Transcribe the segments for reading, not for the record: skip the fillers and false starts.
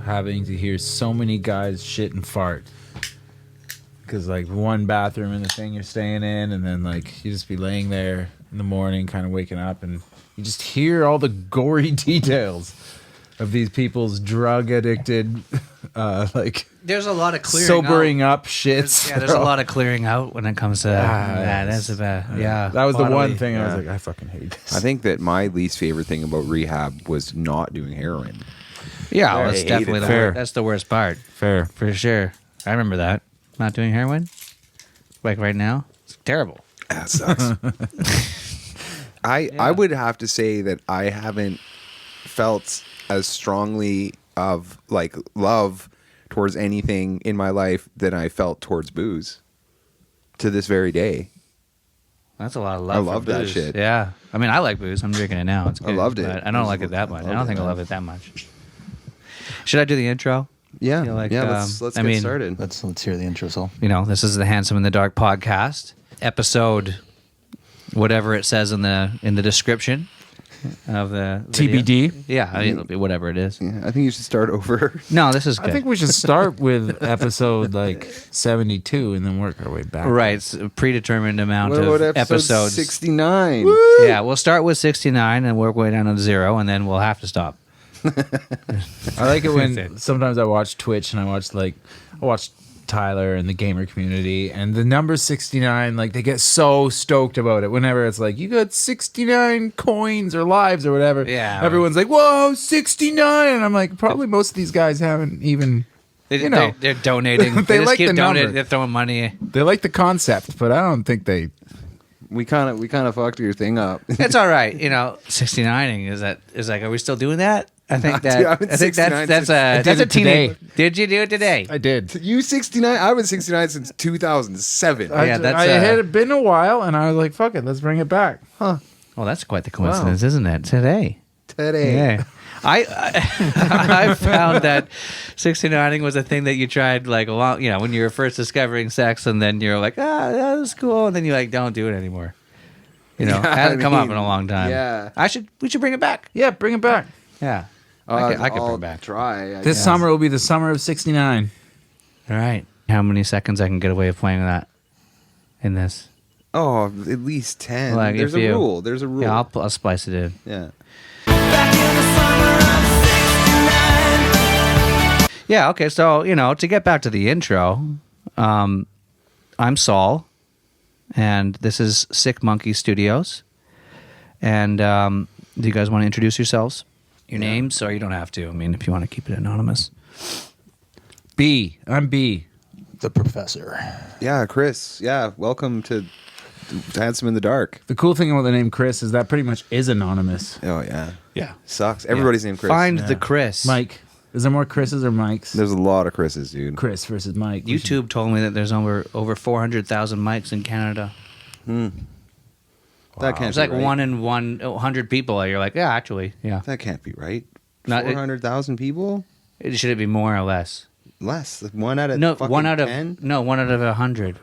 having to hear so many guys shit and fart. Because, like, one bathroom in the thing you're staying in, and then, like, you just be laying there in the morning, kind of waking up, and you just hear all the gory details of these people's drug-addicted, like... There's a lot of clearing sobering out. up shits. There's a lot of clearing out when it comes to that. That's about, That was the one thing I was like, I fucking hate this. I think that my least favorite thing about rehab was not doing heroin. Yeah, well, that's definitely that's the worst part. Fair. For sure. I remember that. Not doing heroin? Like right now? It's terrible. That sucks. I would have to say that I haven't felt as strongly of like love towards anything in my life than I felt towards booze to this very day. That's a lot of love. I love that booze. shit. Yeah. I mean, I like booze. I'm drinking it now. It's good. I loved it. But I don't like it that much. I don't think I love it that much. Should I do the intro? Yeah. Like, let's get started. Let's hear the intro, Sol. You know, this is the Handsome in the Dark podcast, episode, whatever it says in the description of the video. TBD. Yeah, I mean, it'll be whatever it is. Yeah, I think you should start over. No, this is good. I think we should start with episode, like, 72 and then work our way back. Right, it's a predetermined amount What of about episode episodes. 69? Yeah, we'll start with 69 and work way down to 0, and then we'll have to stop. I like it when sometimes I watch Twitch and I watch Tyler and the gamer community, and the number 69, like, they get so stoked about it whenever it's like, you got 69 coins or lives or whatever. Yeah. Everyone's like, whoa, 69. And I'm like, probably most of these guys haven't even, you know. They're donating. They just like keep the donating. number. They're throwing money. They like the concept, but I don't think they... We kind of fucked your thing up. It's all right. You know, 69ing is like, are we still doing that? I think Dude, I've been 69 that's I a did it teenage. today. Did you do it today? I did. You 69? I was 69 since 2007. Yeah, that's, it had been a while, and I was like, fuck it, let's bring it back. Well, that's quite the coincidence, isn't it? Today. Today. Yeah. I found that 69ing was a thing that you tried like a long, you know, when you were first discovering sex, and then you're like, that was cool, and then you like don't do it anymore. You know, Yeah, hasn't come up in mean, a long time. yeah. We should bring it back. Yeah, bring it back. Yeah, I could bring it back. Try. I This guess. summer will be the summer of 69. All right. How many seconds I can get away with playing that in this? Oh, at least 10. Like, There's if a you- rule. There's a rule. Yeah, I'll splice it in. Yeah. Yeah, okay, so, you know, to get back to the intro, I'm Saul, and this is Sick Monkey Studios. And do you guys want to introduce yourselves? Your names, or you don't have to. I mean, if you want to keep it anonymous. B. I'm B. The professor. Yeah, Chris. Yeah, welcome to Handsome in the Dark. The cool thing about the name Chris is that pretty much is anonymous. Oh, yeah. Yeah. Sucks. Everybody's named Chris. Find the Chris. Mike. Is there more Chris's or Mikes? There's a lot of Chris's, dude. Chris versus Mike. YouTube told me that there's over 400,000 mics in Canada. That can't It's be like right. 1 in 100 people. You're like, yeah, actually, yeah. That can't be right. Not- 400,000 people? Should it be more or less? Less. One out of No, fucking 1 out of 10? no, 1 out of 100.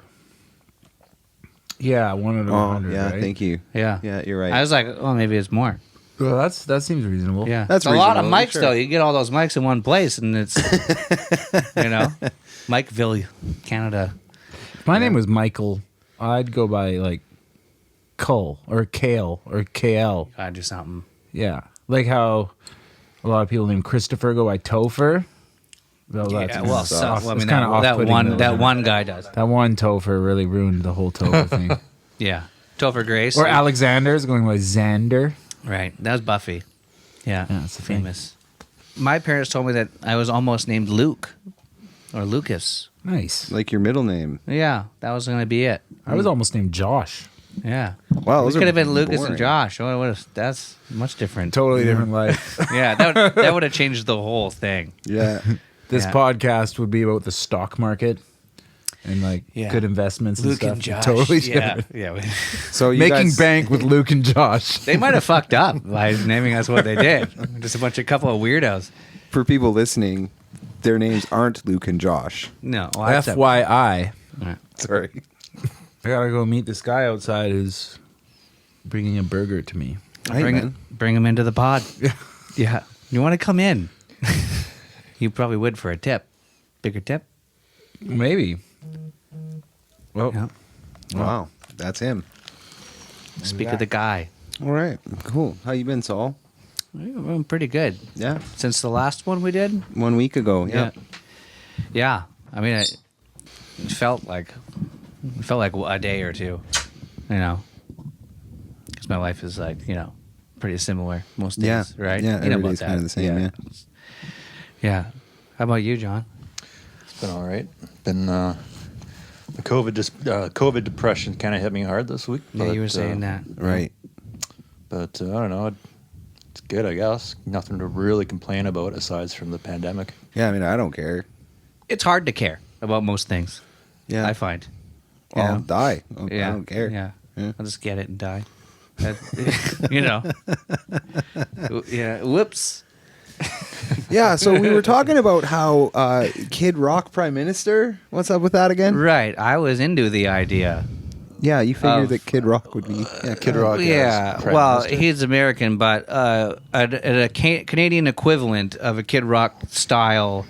Yeah, 1 out of Oh, 100, yeah, right? thank you. Yeah. Yeah, you're right. I was like, oh, maybe it's more. Well, that seems reasonable. Yeah, That's it's a lot of reasonable, mics sure. though. You get all those mics in one place, and it's you know, Mikeville, Canada. If my name was Michael, I'd go by, like, Cull or Kale or KL. Gotta do something. Yeah. Like how a lot of people named Christopher go by Topher. Well, that's Yeah, well, it's so, well, I it's mean, kinda that off-putting, one though, that isn't it? one guy does. That one Topher really ruined the whole Topher thing. Yeah, Topher Grace Or Alexander's going by Xander. Right, that was Buffy. Yeah, Yeah, that's the thing. famous. My parents told me that I was almost named Luke or Lucas. Nice. Like your middle name. Yeah, that was gonna be it. I was almost named Josh. Yeah, Wow, we those could are have been Lucas boring. and Josh. That's much different. Totally different life. Yeah, that would have changed the whole thing. Yeah. This Yeah. podcast would be about the stock market and like Yeah. good investments Luke and and stuff. Josh. Totally yeah, different. yeah. So you Making guys, bank with Luke and Josh. They might have fucked up by naming us what they did. Just a couple of weirdos. for people listening, their names aren't Luke and Josh. No, well, that's a- FYI, Yeah. Sorry. I gotta go meet this guy outside who's bringing a burger to me. Hey, man. Bring him into the pod. Yeah. You want to come in? You probably would for a tip. Bigger tip? Maybe. Well, Yeah. Wow, that's him. Speak of the guy. All right, cool. How you been, Saul? I'm pretty good. Yeah, Since the last one we did? 1 week ago. Yeah. Yeah. I mean, it felt like a day or two, you know, because my life is like, you know, pretty similar most days, Yeah. right? Yeah, You know every day's about kinda that. the same, yeah. Yeah. How about you, John? It's been all right. Been the COVID depression kind of hit me hard this week. Yeah, you were saying that. Right. But I don't know. It's good, I guess. Nothing to really complain about aside from the pandemic. Yeah, I mean, I don't care. It's hard to care about most things, Yeah, I find. I'll know? die. I Yeah. don't care. Yeah. Yeah. I'll just get it and die. You know. Yeah. Whoops. Yeah, so we were talking about how Kid Rock Prime Minister. What's up with that again? Right. I was into the idea. Yeah, you figured Of- that Kid Rock would be. Yeah, Kid Rock. Yeah, as Prime well, Minister. he's American, but a Canadian equivalent of a Kid Rock style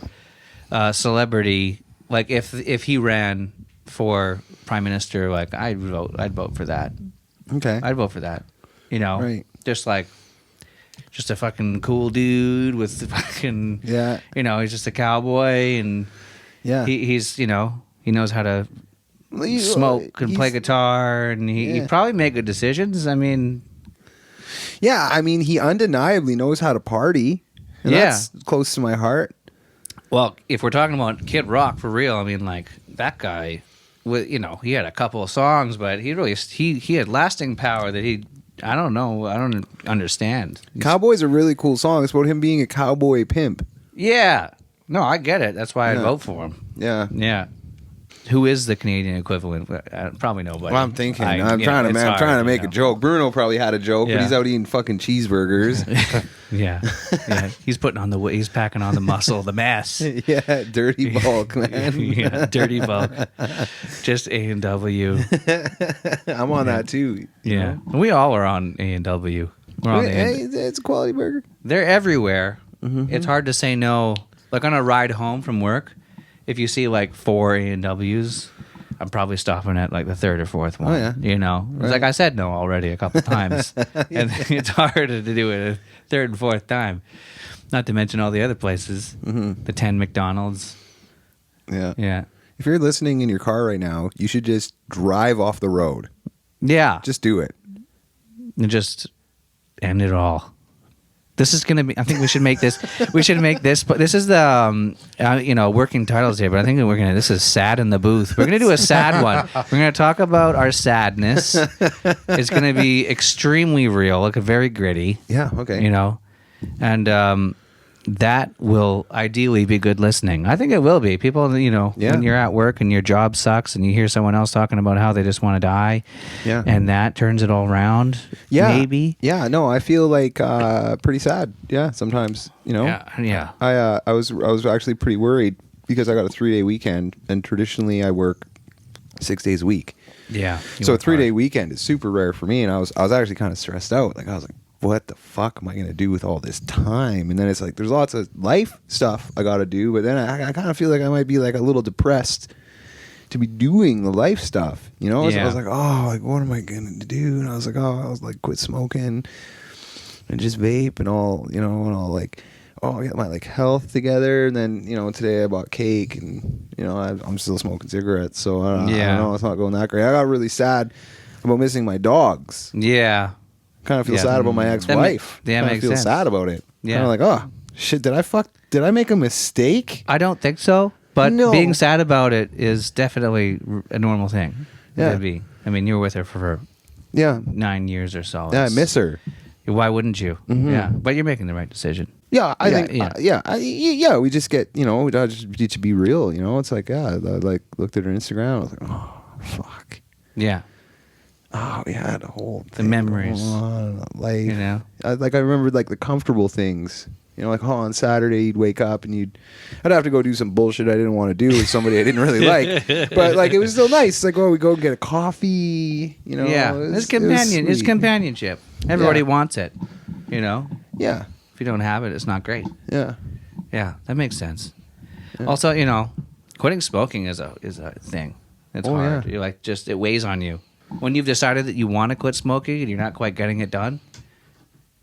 celebrity, like if he ran for prime minister, like I'd vote for that. Okay. I'd vote for that. You know, Right. just a fucking cool dude with the fucking Yeah. You know, he's just a cowboy, and Yeah. he's you know he knows how to Well, you- smoke and play he's- guitar, and he Yeah. probably make good decisions. I mean. Yeah, I mean, he undeniably knows how to party. And Yeah. that's close to my heart. Well, if we're talking about Kid Rock for real, I mean, like that guy, you know, he had a couple of songs, but he had lasting power that I don't know, I don't understand. Cowboy's a really cool song. It's about him being a cowboy pimp. Yeah, no, I get it. That's why I'd Yeah. vote for him. Yeah. Yeah. Who is the Canadian equivalent? Probably nobody. Well, I'm thinking. I- I'm yeah, trying to. it's Man, I'm hard, trying to you make know. a joke. Bruno probably had a joke, Yeah. but he's out eating fucking cheeseburgers. Yeah, yeah. He's putting on he's packing on the muscle, the mass. Yeah, dirty bulk, man. Yeah, dirty bulk. Just A&W. I'm on that too. you Yeah, know? we all are on A&W. We're on the Hey, it's a quality burger. They're everywhere. Mm-hmm. It's hard to say no. Like on a ride home from work, if you see like 4 A&Ws, I'm probably stopping at like the third or fourth one. Oh, yeah. You know, it's Right. like I said no already a couple times, and it's harder to do it a third and fourth time. Not to mention all the other places, the 10 McDonald's. Yeah. Yeah, If you're listening in your car right now, you should just drive off the road. yeah. Just do it. And just end it all. This is gonna be. I think we should make this. We should make this. But this is the working titles here. But I think that This is sad in the booth. We're gonna do a sad one. We're gonna talk about our sadness. It's gonna be extremely real, like very gritty. Yeah. Okay. You know, and that will ideally be good listening. I think it will be. People, you know, Yeah. when you're at work and your job sucks, and you hear someone else talking about how they just want to die, Yeah. and that turns it all around. Yeah. Maybe. Yeah. No, I feel like pretty sad. Yeah. Sometimes, you know. Yeah. I was actually pretty worried because I got a 3-day weekend, and traditionally I work 6 days a week. Yeah. So a 3-day weekend is super rare for me, and I was actually kind of stressed out. Like I was like, what the fuck am I going to do with all this time? And then it's like there's lots of life stuff I got to do, but then I kind of feel like I might be like a little depressed to be doing the life stuff, you know? So I Yeah. was like, oh, like what am I going to do? And I was like, quit smoking and just vape and all, you know, and all like, oh, I got my like health together. And then, you know, today I bought cake, and you know, I'm still smoking cigarettes, so I don't know, it's not going that great. I got really sad about missing my dogs. Yeah. Kind of feel Yeah. sad about my ex-wife. That Kind of makes feel sense. sad about it. Yeah. Kind of like, oh shit, did I make a mistake? I don't think so, but No. being sad about it is definitely a normal thing. Yeah. To be. I mean, you were with her for Yeah. 9 years or so. Yeah, I miss her. Why wouldn't you? Mhm. Yeah, but you're making the right decision. Yeah, I Yeah, think. yeah. We just get, you know, we just need to be real. You know, it's like, I like looked at her Instagram. I was like, oh fuck. Yeah, Oh, we had a whole The thing memories. going on, like, you know. I remember like the comfortable things. You know, like on Saturday you'd wake up and I'd have to go do some bullshit I didn't want to do with somebody I didn't really like. But like it was still nice. Like, oh, we go get a coffee. You know, Yeah, it was- it's companion. it was It's sweet. companionship. Everybody Yeah. wants it. You know, Yeah, if you don't have it, it's not great. yeah. Yeah, that makes sense. Also, quitting smoking is a thing. It's Oh, hard. yeah. You're like, just it weighs on you. When you've decided that you want to quit smoking and you're not quite getting it done.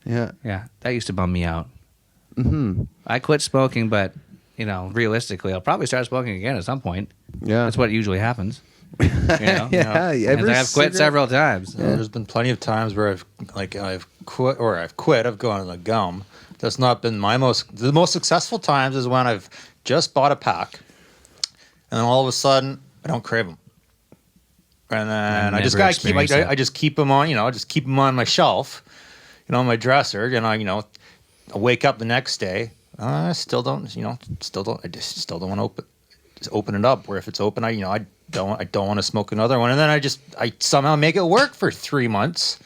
Yeah. Yeah, that used to bum me out. Mm-hmm. I quit smoking, but realistically, I'll probably start smoking again at some point. Yeah. That's what usually happens. Yeah. And I've quit several times. There's been plenty of times where I've quit I've gone on the gum. That's not been the most successful times is when I've just bought a pack, and then all of a sudden I don't crave them, and then I just never gotta keep experienced that. I just keep them on, I just keep them on my shelf, on my dresser, and I wake up the next day, I still don't want to open it up. Where if it's open, I don't want to smoke another one, and then I somehow make it work for 3 months.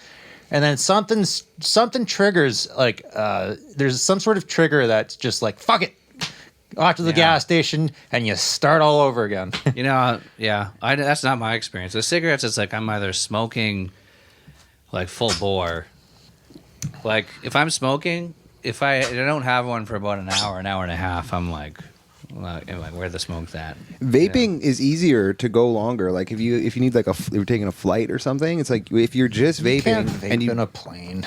And then something triggers, like there's some sort of trigger that's just like, fuck it, go out to the gas station and you start all over again. That's not my experience. With cigarettes, it's like I'm either smoking like full bore. Like if I'm smoking, if I don't have one for about an hour and a half, I'm like where the smoke's at. Vaping is easier to go longer. Like if you need like if you're taking a flight or something, it's like if you're just vaping Can't vape and you in a plane.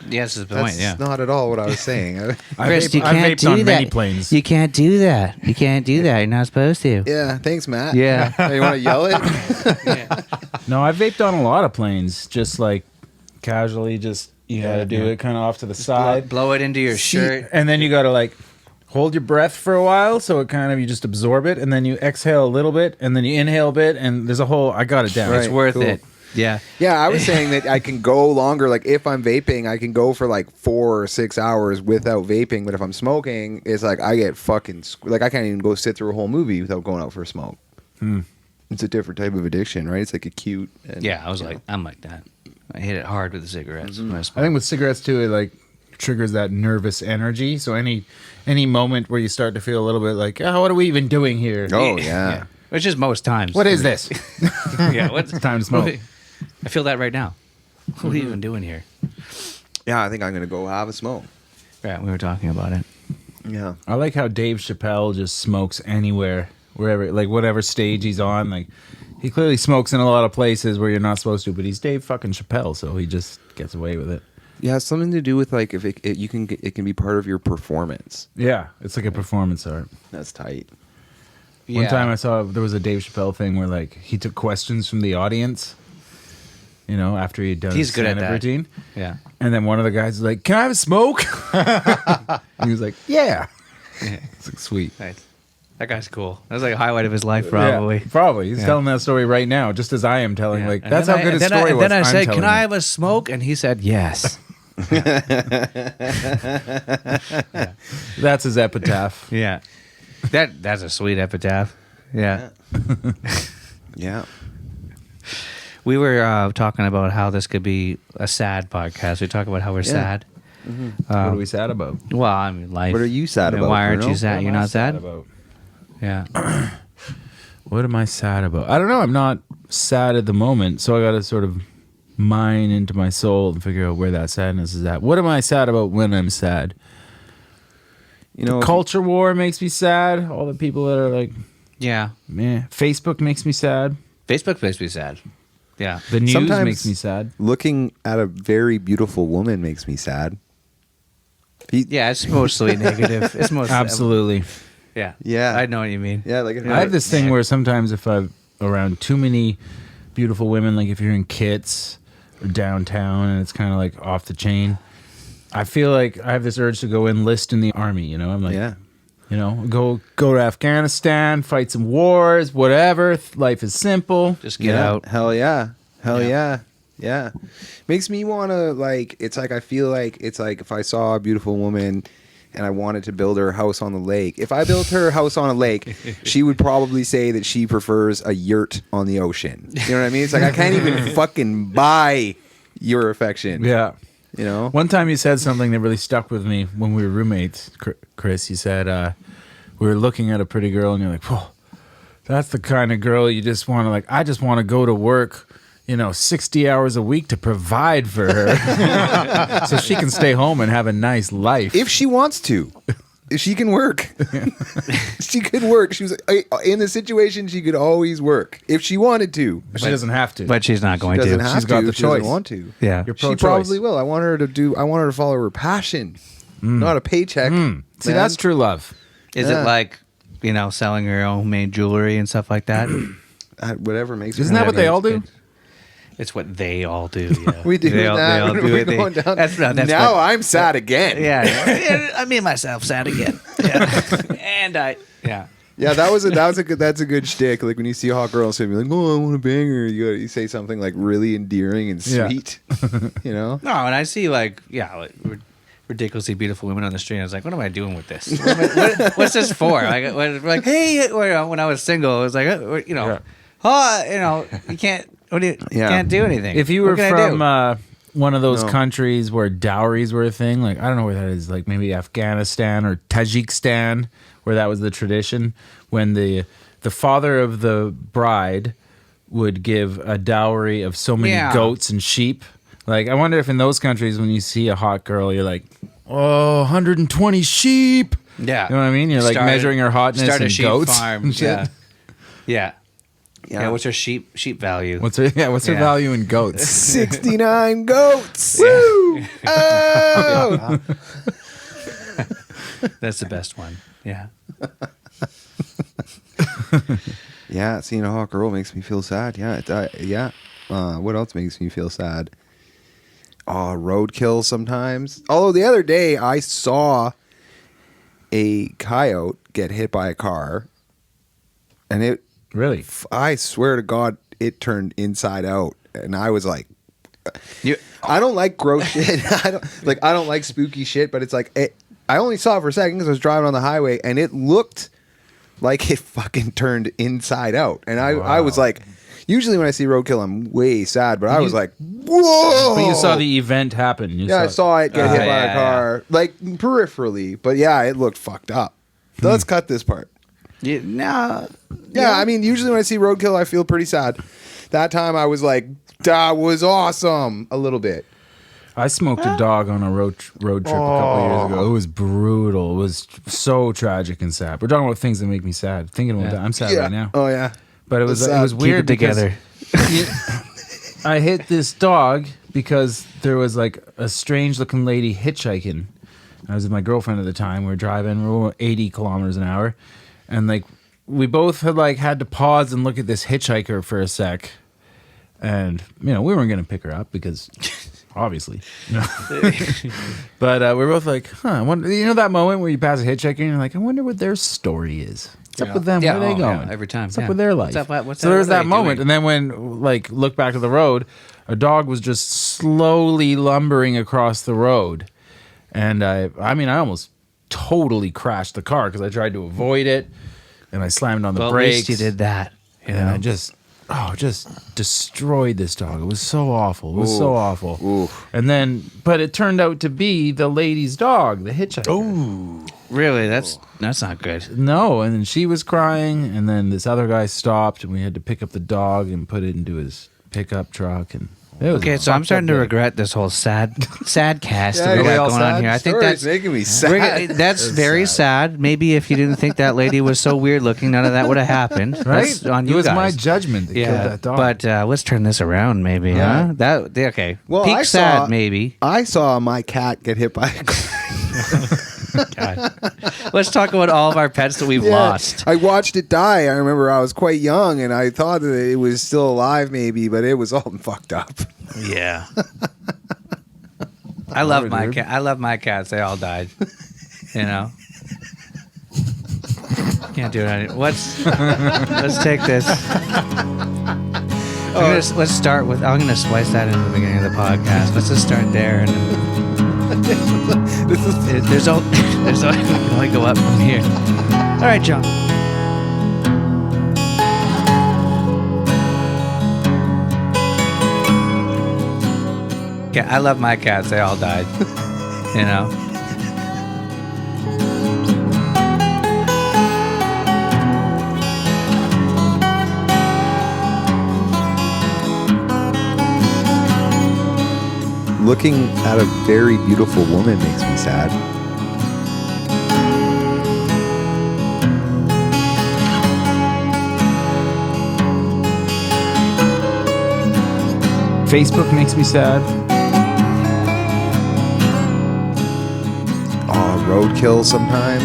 Yes, is the that's point. Yeah. not at all what I was saying. Chris, you I've can't vaped do on that. many planes. You can't do that. You can't do that. You're not supposed to. Yeah, thanks, Matt. Yeah. Hey, you want to yell it? No, I vaped on a lot of planes, just like casually. Just you got to do it kind of off to the side, Blow it into your shirt. and then you got to like hold your breath for a while, so it kind of you just absorb it, and then you exhale a little bit, and then you inhale a bit, and there's a whole. I got it down. Right. It's worth cool. it. Yeah. Yeah, I was saying that I can go longer. Like if I'm vaping, I can go for like 4 or 6 hours without vaping. But if I'm smoking, it's like I get fucking like I can't even go sit through a whole movie without going out for a smoke. It's a different type of addiction, right? It's like acute. And, Yeah, I'm like that. I hit it hard with the cigarettes. When I I smoke. think with cigarettes too, it like triggers that nervous energy. So any moment where you start to feel a little bit like, oh, what are we even doing here? Oh yeah. Which is most times. What is this? Yeah, what's Time to smoke. I feel that right now. What are we even doing here? Yeah, I think I'm gonna go have a smoke. Yeah, we were talking about it. Yeah. I like how Dave Chappelle just smokes anywhere, wherever, like whatever stage he's on. Like he clearly smokes in a lot of places where you're not supposed to, but he's Dave fucking Chappelle, so he just gets away with it. Yeah, it's something to do with like if it can be part of your performance. Yeah, it's like a performance art. That's tight. One time I saw there was a Dave Chappelle thing where like he took questions from the audience, after he had done He's his good at stand-up that. routine. Yeah. And then one of the guys was like, "Can I have a smoke?" And he was like, "Yeah." It's like sweet. Nice. That guy's cool. That was like a highlight of his life, probably. Yeah, probably. He's Yeah. telling that story right now, just as I am telling. Yeah. Like And that's then how good his then story was. Then I I'm said, telling "Can I you." have a smoke?" And he said, "Yes." That's his epitaph. Yeah. That's a sweet epitaph. Yeah. Yeah. We were talking about how this could be a sad podcast. We talk about how we're sad. What are we sad about? Well, I mean, life. What are you sad I mean, about, Why aren't Bruno? you sad? What You're am I not sad? about? Yeah. What am I sad about? I don't know. I'm not sad at the moment, so I got to sort of mine into my soul and figure out where that sadness is at. What am I sad about when I'm sad? The culture war makes me sad. All the people that are like, Yeah. man, Facebook makes me sad. Facebook makes me sad. Yeah. The news Sometimes- makes me sad. looking at a very beautiful woman makes me sad. Yeah, it's mostly negative. It's mostly Absolutely. Yeah. Yeah. I know what you mean. Yeah, like I have this thing where sometimes if I'm around too many beautiful women, like if you're in Kits or downtown and it's kind of like off the chain, I feel like I have this urge to go enlist in the army. I'm like, Yeah. go to Afghanistan, fight some wars, whatever. Life is simple. Just get out. Hell yeah. Hell yeah. Yeah. Makes me want to it's like I feel like it's like if I saw a beautiful woman and I wanted to build her a house on the lake. If I built her a house on a lake, she would probably say that she prefers a yurt on the ocean. You know what I mean? It's like I can't even fucking buy your affection. Yeah. One One time you said something that really stuck with me when we were roommates, Chris. You said we were looking at a pretty girl and you're like, whoa, that's the kind of girl you just want to I just want to go to work, 60 hours a week to provide for her so she can stay home and have a nice life. if she wants to. she can work. She could work. She was in the situation. She could always work if she wanted to. But she doesn't have to. But she's not going Doesn't to. have She's to. got the She doesn't choice. want to. Yeah. You're She pro-choice. probably will. I want her to follow her passion, not a paycheck. See, man. that's true love. Is Yeah. it like, selling her own made jewelry and stuff like that? Whatever makes her Isn't that what happy. they all do? It's what they all do. Yeah. We do They all, that. they all do We're it. They- going down. That's now what, I'm sad again. yeah. I made myself sad again. Yeah. And yeah. Yeah, that's a good shtick. Like when you see a hot girl, and be like, "Oh, I want to bang her." You say something like really endearing and Yeah. sweet. You know? No, and I see like ridiculously beautiful women on the street. I was like, what am I doing with this? What's this for? Like, hey, when I was single, it was like, you can't. What do you? You Yeah. can't do anything. If you What were can I do? from one of those No. countries where dowries were a thing, like I don't know where that is, like maybe Afghanistan or Tajikistan, where that was the tradition, when the father of the bride would give a dowry of so many Yeah. goats and sheep. Like I wonder if in those countries when you see a hot girl, you're like, oh, 120 sheep. Yeah. You know what I mean? You're like measuring her hotness start a in sheep goats farm. and shit. Yeah. Yeah. What's her sheep value? What's her Yeah. value in goats? 69 goats. Woo! Oh! That's the best one. Yeah. Yeah, seeing a hot girl makes me feel sad. Yeah, what else makes me feel sad? Roadkill sometimes. Although the other day I saw a coyote get hit by a car, and it. Really? I swear to God, it turned inside out, and I was like, You, I don't like gross shit. I don't like spooky shit, but it's like I only saw it for a second because I was driving on the highway, and it looked like it fucking turned inside out, and I was like, usually when I see roadkill, I'm way sad, but I was like, whoa! But you saw the event happen. Yeah, I saw it get hit by yeah, a car, like peripherally, but yeah, it looked fucked up. So let's cut this part. no. Yeah, I mean, usually when I see roadkill, I feel pretty sad. That time I was like, that was awesome, a little bit. I smoked a dog on a road trip a couple of years ago. It was brutal. It was so tragic and sad. We're talking about things that make me sad. Thinking about that, I'm sad right now. Oh yeah. But it was It's sad. weird Keep it because together. I hit this dog because there was like a strange looking lady hitchhiking. I was with my girlfriend at the time. We were driving, we were 80 kilometers an hour, and like we both had to pause and look at this hitchhiker for a sec. And we weren't gonna pick her up because obviously, but we're both like, huh? I wonder, that moment where you pass a hitchhiker and you're like, I wonder what their story is. What's up with them? Yeah, Where are they yeah, going? every time. What's up Yeah. with their life? What's So that- there was what are that they moment, doing? and then when look back to the road, a dog was just slowly lumbering across the road, and I almost totally crashed the car because I tried to avoid it, and I slammed on the Well, at brakes. least you did that. And I just destroyed this dog. It was so awful. It was so awful. Oof. And then, but it turned out to be the lady's dog, the hitchhiker. Ooh. Really, that's not good. No, and then she was crying, and then this other guy stopped, and we had to pick up the dog and put it into his pickup truck, and it was Okay, a so I'm fucked starting up to day. regret this whole sad cast Yeah, that we yeah, got all going on sad here. I think stories that's making me sad. That's very sad. Maybe if you didn't think that lady was so weird looking, none of that would have happened. Right? That's on it you was guys. my judgment that killed Yeah, that dog. but let's turn this around, maybe. Yeah. Huh? Okay. Well, Peak I sad, saw- maybe. I saw my cat get hit by a car. God. Let's talk about all of our pets that we've Yeah, lost. I watched it die. I remember I was quite young, and I thought that it was still alive, maybe, but it was all fucked up. Yeah. I love Lord, my dude. cat. I love my cats. They all died. Can't do it. Let's take this. Let's start with. I'm gonna splice that into the beginning of the podcast. Let's just start there, and there's only we can only go up from here. All right, John. I love my cats. They all died. Looking at a very beautiful woman makes me sad. Facebook makes me sad. Oh, roadkill sometimes.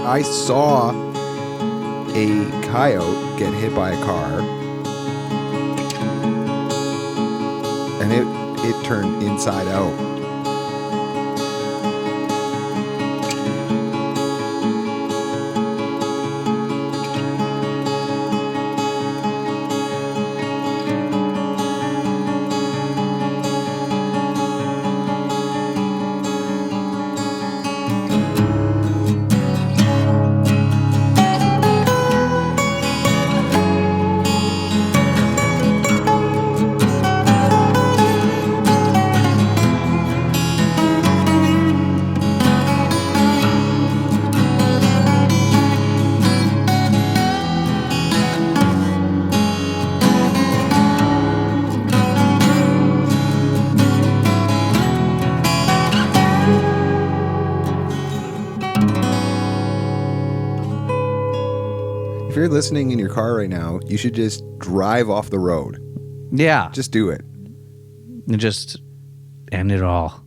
I saw a coyote get hit by a car, and it turned inside out. If you're listening in your car right now, you should just drive off the road. Yeah. Just do it. And just end it all.